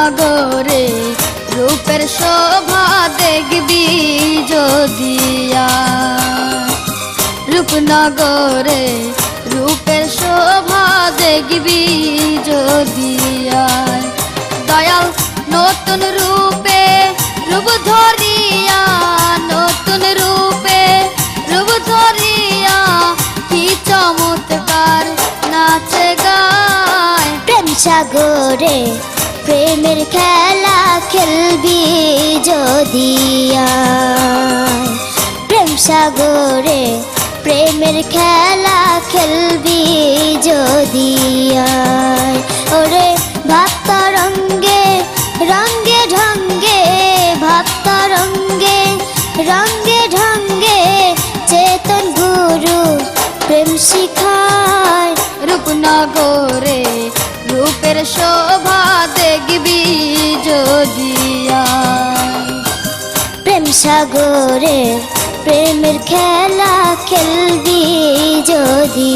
রূপনগরে রূপের শোভা দেখবি যদি রূপনগরে রূপের শোভা দেখবি যদি দয়াল নতুন রূপে রূপ ধরিয়া নতুন রূপে রূপ ধরিয়া কি চমৎকার নাচে গায় প্রেম সাগরে প্রেমের খেলা খেলবি যদি প্রেম সাগরে প্রেমের খেলা খেলবি যদি ওরে ভাবতা রঙ্গে রঙ্গে ঢঙ্গে ভাবতা রঙ্গে রঙ্গে ঢঙ্গে চেতন গুরু প্রেম শিখায় রূপনগরে রূপের শোভা দেখবি যদি প্রেম সাগরে প্রেমের খেলা খেলবি যদি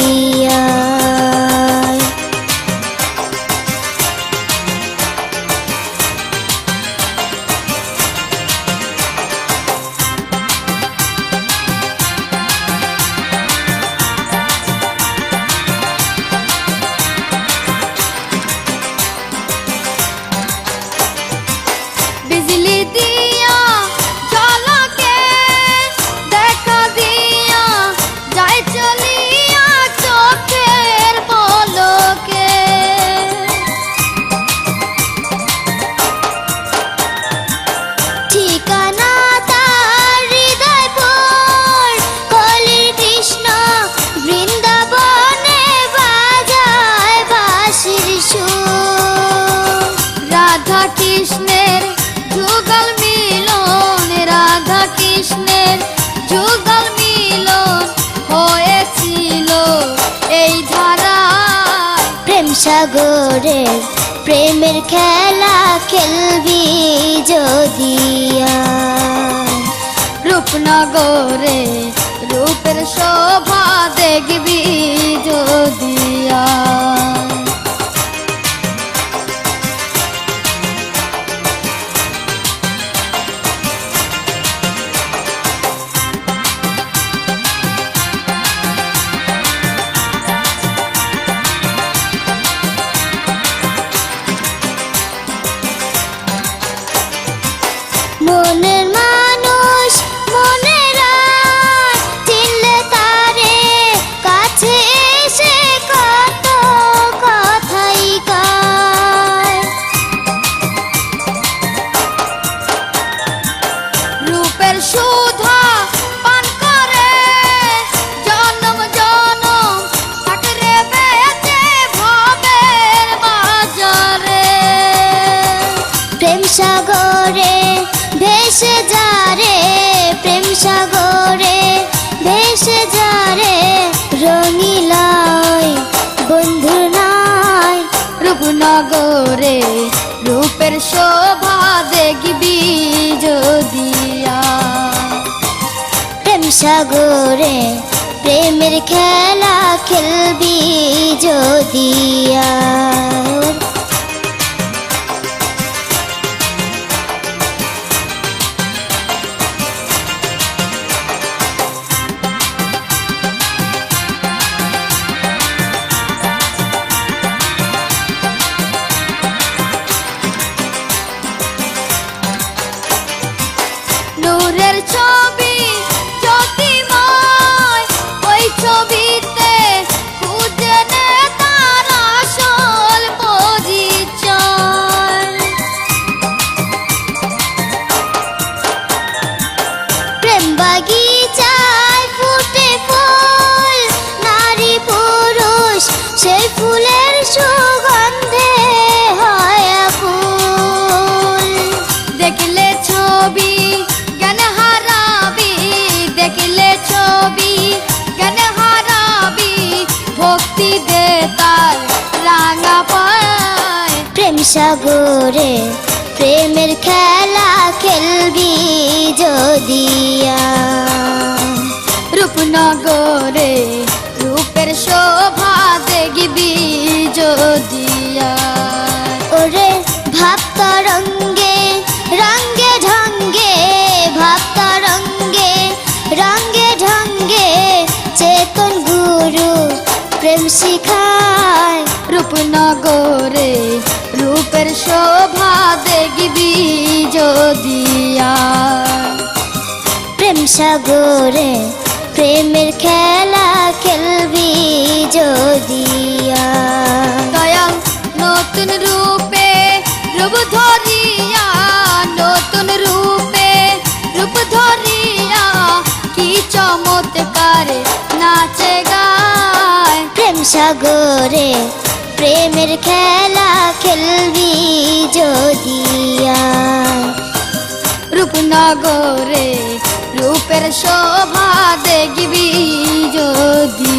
बिजली दिया झलके देखा दिया जाए चलिया चोखेर पलके ঠিকানা তার হৃদয়পুর কলির কৃষ্ণ বৃন্দাবনে বাজায় বাঁশির সুর राधा कृष्णेर जुगल मिलन राधा कृष्णेर जुगल मिलन হয়েছিল এই ধারায় প্রেম সাগরে প্রেমের খেলা খেলবি যদি রূপনগরে রূপের শোভা দেখবি যদি মনের মানুষ মনের আর চিনলে তারে কাছে এসে কত কথাই কয় রূপের সুধা পান করে জনম জনম থাকরে বেঁচে ভবের বাজারে প্রেম সাগরে ভেসে যারে প্রেম সাগরে ভেসে যারে রঙিলায় বন্ধু নাই রূপনগরে রূপের শোভা দেখবি যদি প্রেম সাগরে প্রেমের খেলা খেলবি যদি নূরের ছবি জ্যোতির্ময় ওই ছবিতে খুঁজে নে তার আসল পরিচয় প্রেম বাগিচায় ফুটে ফুল নারী পুরুষ সেই ফুলের সুগন্ধে হয় আকুল দেখলে ছবি জ্ঞান হারাবি দেখলে ছবি জ্ঞান হারাবি ভক্তি দে তার রাঙা পায় প্রেম সাগরে প্রেমের খেলা খেলবি যদি রূপনগরে রূপের শোভা দেখবি যদি ওরে ভাবতার প্রেম শিখায় রূপনগরে রূপের শোভা দেখবি যদি আয়। প্রেম সাগরে প্রেমের খেলা খেলবি যদি আয়। দয়াল নতুন রূপে রূপ ধরিয়া, নতুন রূপে রূপ ধরিয়া কি চমৎকার নাচে গায়। প্রেম সাগরে প্রেমের খেলা খেলবি যদি আয়। রূপনগরে রূপের শোভা দেখবি যদি